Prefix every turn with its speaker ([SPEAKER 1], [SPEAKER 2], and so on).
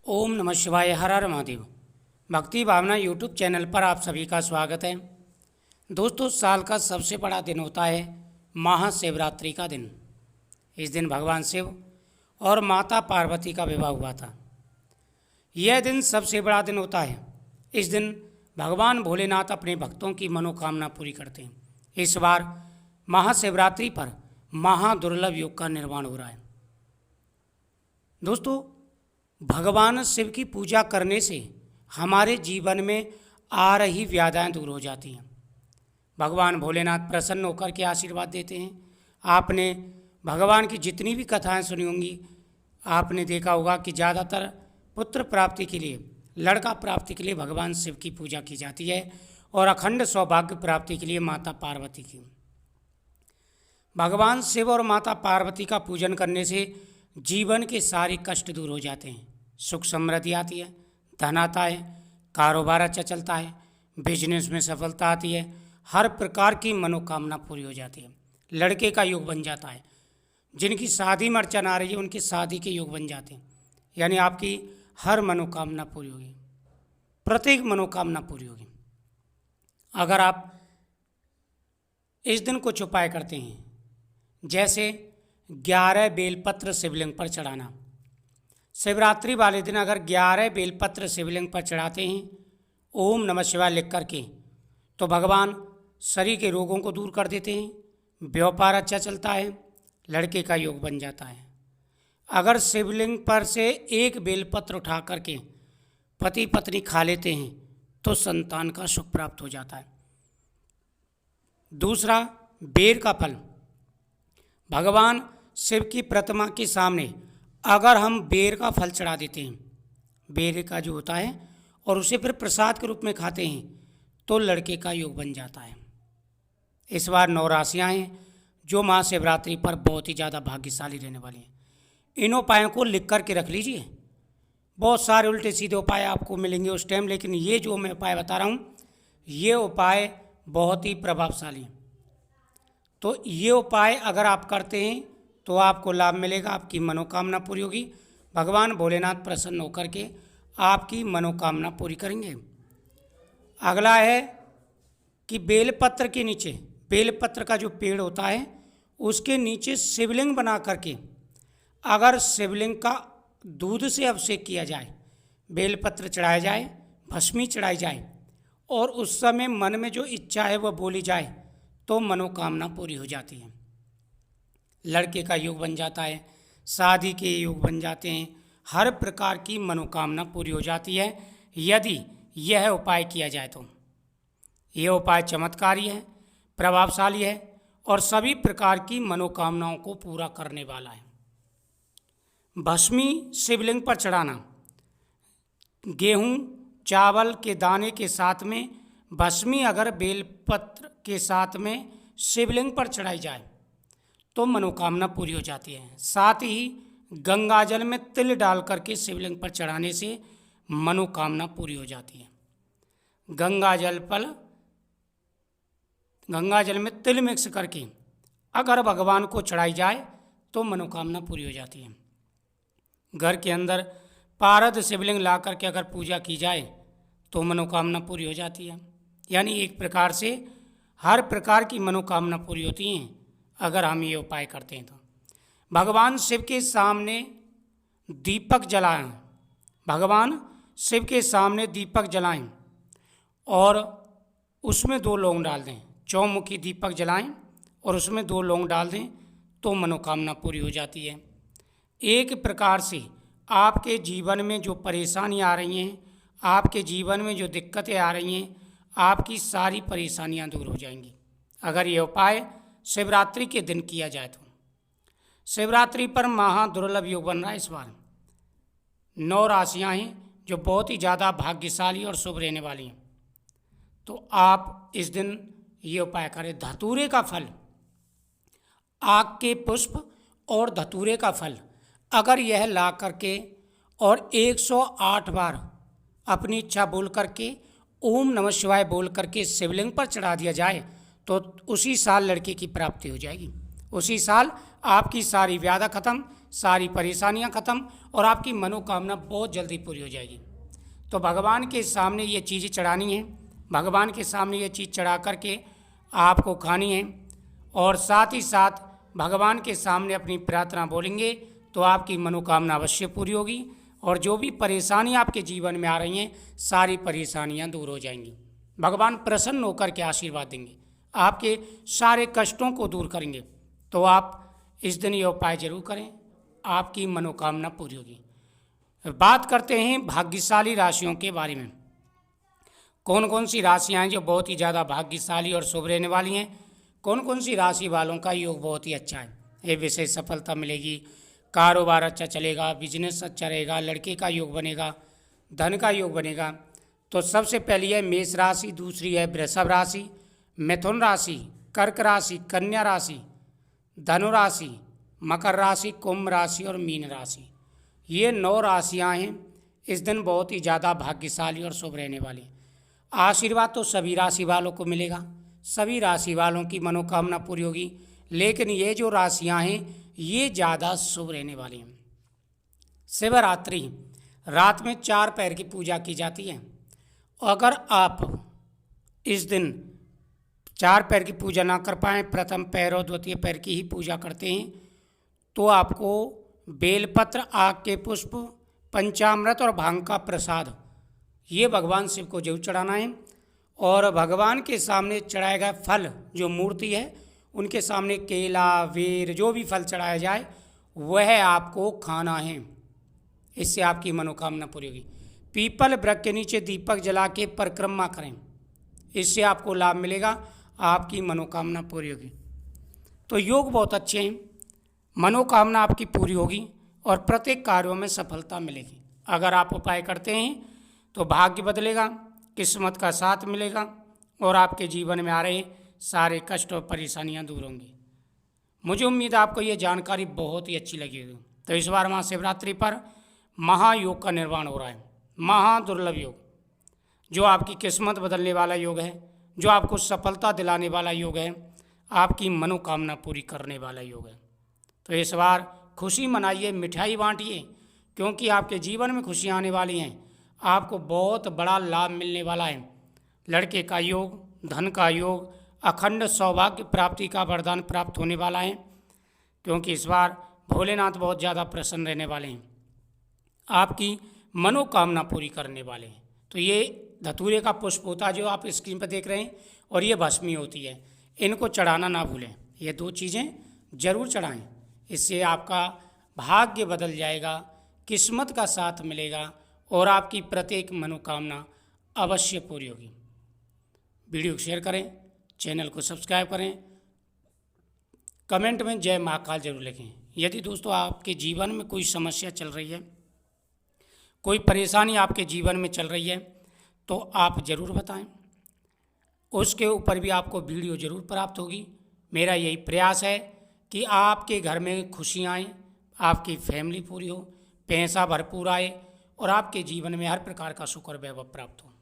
[SPEAKER 1] ओम नमः शिवाय। हर हर महादेव। भक्ति भावना यूट्यूब चैनल पर आप सभी का स्वागत है। दोस्तों, साल का सबसे बड़ा दिन होता है महाशिवरात्रि का दिन। इस दिन भगवान शिव और माता पार्वती का विवाह हुआ था। यह दिन सबसे बड़ा दिन होता है। इस दिन भगवान भोलेनाथ अपने भक्तों की मनोकामना पूरी करते हैं। इस बार महाशिवरात्रि पर महादुर्लभ योग का निर्माण हो रहा है। दोस्तों, भगवान शिव की पूजा करने से हमारे जीवन में आ रही व्याधियाँ दूर हो जाती हैं। भगवान भोलेनाथ प्रसन्न होकर के आशीर्वाद देते हैं। आपने भगवान की जितनी भी कथाएं सुनी होंगी, आपने देखा होगा कि ज़्यादातर पुत्र प्राप्ति के लिए, लड़का प्राप्ति के लिए भगवान शिव की पूजा की जाती है और अखंड सौभाग्य प्राप्ति के लिए माता पार्वती की। भगवान शिव और माता पार्वती का पूजन करने से जीवन के सारे कष्ट दूर हो जाते हैं। सुख समृद्धि आती है, धन आता है, कारोबार अच्छा चलता है, बिजनेस में सफलता आती है, हर प्रकार की मनोकामना पूरी हो जाती है। लड़के का योग बन जाता है। जिनकी शादी में अड़चन आ रही है उनकी शादी के योग बन जाते हैं। यानी आपकी हर मनोकामना पूरी होगी, प्रत्येक मनोकामना पूरी होगी। अगर आप इस दिन कुछ उपाय करते हैं, जैसे 11 बेलपत्र शिवलिंग पर चढ़ाना। शिवरात्रि वाले दिन अगर 11 बेलपत्र शिवलिंग पर चढ़ाते हैं ओम नमः शिवाय लिख करके, तो भगवान शरीर के रोगों को दूर कर देते हैं, व्यापार अच्छा चलता है, लड़के का योग बन जाता है। अगर शिवलिंग पर से एक बेलपत्र उठा करके पति पत्नी खा लेते हैं तो संतान का सुख प्राप्त हो जाता है। दूसरा, बेर का फल। भगवान शिव की प्रतिमा के सामने अगर हम बेर का फल चढ़ा देते हैं, बेर का जो होता है, और उसे फिर प्रसाद के रूप में खाते हैं तो लड़के का योग बन जाता है। इस बार 9 राशियाँ हैं जो महाशिवरात्रि पर बहुत ही ज़्यादा भाग्यशाली रहने वाली हैं। इन उपायों को लिख करके रख लीजिए। बहुत सारे उल्टे सीधे उपाय आपको मिलेंगे उस टाइम, लेकिन ये जो मैं उपाय बता रहा हूँ ये उपाय बहुत ही प्रभावशाली हैं। तो ये उपाय अगर आप करते हैं तो आपको लाभ मिलेगा, आपकी मनोकामना पूरी होगी। भगवान भोलेनाथ प्रसन्न होकर के आपकी मनोकामना पूरी करेंगे। अगला है कि बेलपत्र के नीचे, बेलपत्र का जो पेड़ होता है उसके नीचे शिवलिंग बना करके अगर शिवलिंग का दूध से अभिषेक किया जाए, बेलपत्र चढ़ाया जाए, भस्मी चढ़ाई जाए और उस समय मन में जो इच्छा है वह बोली जाए तो मनोकामना पूरी हो जाती है। लड़के का योग बन जाता है, शादी के योग बन जाते हैं, हर प्रकार की मनोकामना पूरी हो जाती है यदि यह उपाय किया जाए तो। यह उपाय चमत्कारी है, प्रभावशाली है और सभी प्रकार की मनोकामनाओं को पूरा करने वाला है। भस्मी शिवलिंग पर चढ़ाना। गेहूं चावल के दाने के साथ में भस्मी अगर बेलपत्र के साथ में शिवलिंग पर चढ़ाई जाए तो मनोकामना पूरी हो जाती है। साथ ही गंगाजल में तिल डाल करके शिवलिंग पर चढ़ाने से मनोकामना पूरी हो जाती है। गंगाजल में तिल मिक्स करके अगर भगवान को चढ़ाई जाए तो मनोकामना पूरी हो जाती है। घर के अंदर पारद शिवलिंग ला करके अगर पूजा की जाए तो मनोकामना पूरी हो जाती है। यानी एक प्रकार से हर प्रकार की मनोकामना पूरी होती हैं अगर हम ये उपाय करते हैं तो। भगवान शिव के सामने दीपक जलाएं। भगवान शिव के सामने दीपक जलाएं और उसमें 2 लौंग डाल दें। चौमुखी दीपक जलाएं और उसमें 2 लौंग डाल दें तो मनोकामना पूरी हो जाती है। एक प्रकार से आपके जीवन में जो परेशानियाँ आ रही हैं, आपके जीवन में जो दिक्कतें आ रही हैं, आपकी सारी परेशानियाँ दूर हो जाएंगी अगर ये उपाय शिवरात्रि के दिन किया जाए तो। शिवरात्रि पर महादुर्लभ योग बन रहा है। इस बार 9 राशियाँ हैं जो बहुत ही ज़्यादा भाग्यशाली और शुभ रहने वाली हैं। तो आप इस दिन ये उपाय करें। धतूरे का फल, आक के पुष्प और धतूरे का फल अगर यह ला करके और 108 बार अपनी इच्छा बोल करके ओम नमः शिवाय बोल करके शिवलिंग पर चढ़ा दिया जाए तो उसी साल लड़के की प्राप्ति हो जाएगी। उसी साल आपकी सारी व्याधा खत्म, सारी परेशानियां खत्म और आपकी मनोकामना बहुत जल्दी पूरी हो जाएगी। तो भगवान के सामने ये चीज़ें चढ़ानी है, भगवान के सामने ये चीज़ चढ़ा करके आपको खानी है और साथ ही साथ भगवान के सामने अपनी प्रार्थना बोलेंगे तो आपकी मनोकामना अवश्य पूरी होगी और जो भी परेशानी आपके जीवन में आ रही हैं सारी परेशानियां दूर हो जाएंगी। भगवान प्रसन्न होकर के आशीर्वाद देंगे, आपके सारे कष्टों को दूर करेंगे। तो आप इस दिन ये उपाय जरूर करें, आपकी मनोकामना पूरी होगी। बात करते हैं भाग्यशाली राशियों के बारे में। कौन कौन सी राशियां हैं जो बहुत ही ज़्यादा भाग्यशाली और शुभ रहने वाली हैं, कौन कौन सी राशि वालों का योग बहुत ही अच्छा है, ये विशेष सफलता मिलेगी, कारोबार अच्छा चलेगा, बिजनेस अच्छा रहेगा, लड़के का योग बनेगा, धन का योग बनेगा। तो सबसे पहली है मेष राशि, दूसरी है वृषभ राशि, मिथुन राशि, कर्क राशि, कन्या राशि, धनु राशि, मकर राशि, कुंभ राशि और मीन राशि। ये 9 राशियां हैं। इस दिन बहुत ही ज़्यादा भाग्यशाली और शुभ रहने वाली। आशीर्वाद तो सभी राशि वालों को मिलेगा, सभी राशि वालों की मनोकामना पूरी होगी, लेकिन ये जो राशियां हैं ये ज़्यादा शुभ रहने वाली हैं। शिवरात्रि रात में 4 पैर की पूजा की जाती है। अगर आप इस दिन 4 पैर की पूजा ना कर पाएँ, प्रथम पैर और द्वितीय पैर की ही पूजा करते हैं, तो आपको बेलपत्र, आग के पुष्प, पंचामृत और भांग का प्रसाद ये भगवान शिव को जरूर चढ़ाना है। और भगवान के सामने चढ़ाया गया फल, जो मूर्ति है उनके सामने केला, बेर, जो भी फल चढ़ाया जाए वह आपको खाना है, इससे आपकी मनोकामना पूरी होगी। पीपल वृक्ष के नीचे दीपक जला के परिक्रमा करें, इससे आपको लाभ मिलेगा, आपकी मनोकामना पूरी होगी। तो योग बहुत अच्छे हैं, मनोकामना आपकी पूरी होगी और प्रत्येक कार्यों में सफलता मिलेगी। अगर आप उपाय करते हैं तो भाग्य बदलेगा, किस्मत का साथ मिलेगा और आपके जीवन में आ रहे सारे कष्ट और परेशानियां दूर होंगी। मुझे उम्मीद है आपको ये जानकारी बहुत ही अच्छी लगी होगी। तो इस बार महाशिवरात्रि पर महायोग का निर्माण हो रहा है, महादुर्लभ योग, जो आपकी किस्मत बदलने वाला योग है, जो आपको सफलता दिलाने वाला योग है, आपकी मनोकामना पूरी करने वाला योग है। तो इस बार खुशी मनाइए, मिठाई बांटिए, क्योंकि आपके जीवन में खुशियाँ आने वाली हैं, आपको बहुत बड़ा लाभ मिलने वाला है। लड़के का योग, धन का योग, अखंड सौभाग्य प्राप्ति का वरदान प्राप्त होने वाला है, क्योंकि इस बार भोलेनाथ बहुत ज़्यादा प्रसन्न रहने वाले हैं, आपकी मनोकामना पूरी करने वाले हैं। तो ये धतूरे का पुष्प होता है जो आप स्क्रीन पर देख रहे हैं, और ये भस्मी होती है, इनको चढ़ाना ना भूलें। ये 2 चीज़ें जरूर चढ़ाएं, इससे आपका भाग्य बदल जाएगा, किस्मत का साथ मिलेगा और आपकी प्रत्येक मनोकामना अवश्य पूरी होगी। वीडियो को शेयर करें, चैनल को सब्सक्राइब करें, कमेंट में जय महाकाल जरूर लिखें। यदि दोस्तों आपके जीवन में कोई समस्या चल रही है, कोई परेशानी आपके जीवन में चल रही है, तो आप ज़रूर बताएं, उसके ऊपर भी आपको वीडियो ज़रूर प्राप्त होगी। मेरा यही प्रयास है कि आपके घर में खुशियाँ आएँ, आपकी फैमिली पूरी हो, पैसा भरपूर आए और आपके जीवन में हर प्रकार का सुख और वैभव प्राप्त हो।